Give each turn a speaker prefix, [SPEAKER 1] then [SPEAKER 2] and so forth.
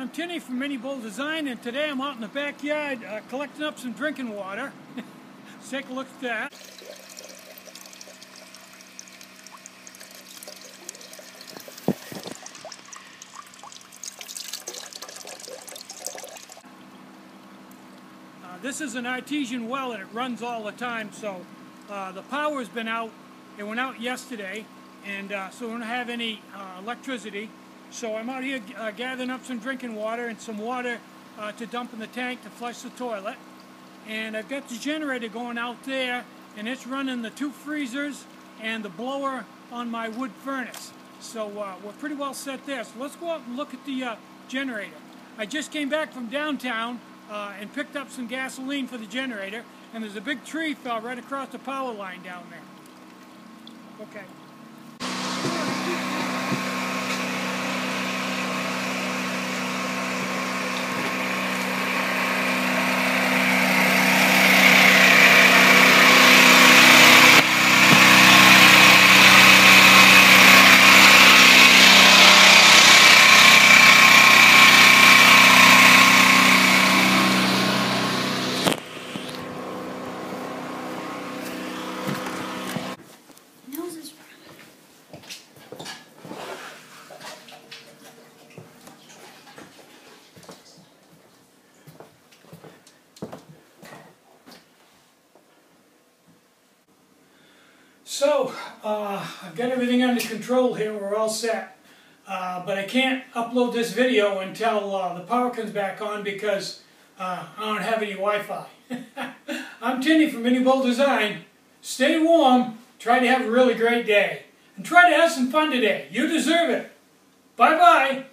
[SPEAKER 1] I'm Tinny from Mini Bull Design, and today I'm out in the backyard collecting up some drinking water. Let's take a look at that. This is an artesian well and it runs all the time, so the power's been out. It went out yesterday, and so we don't have any electricity. So I'm out here gathering up some drinking water and some water to dump in the tank to flush the toilet. And I've got the generator going out there, and it's running the 2 freezers and the blower on my wood furnace. So we're pretty well set there. So let's go out and look at the generator. I just came back from downtown and picked up some gasoline for the generator, and there's a big tree fell right across the power line down there. Okay. So, I've got everything under control here, we're all set, but I can't upload this video until the power comes back on because I don't have any Wi-Fi. I'm Tinny from Mini Bull Design. Stay warm, try to have a really great day, and try to have some fun today. You deserve it. Bye-bye.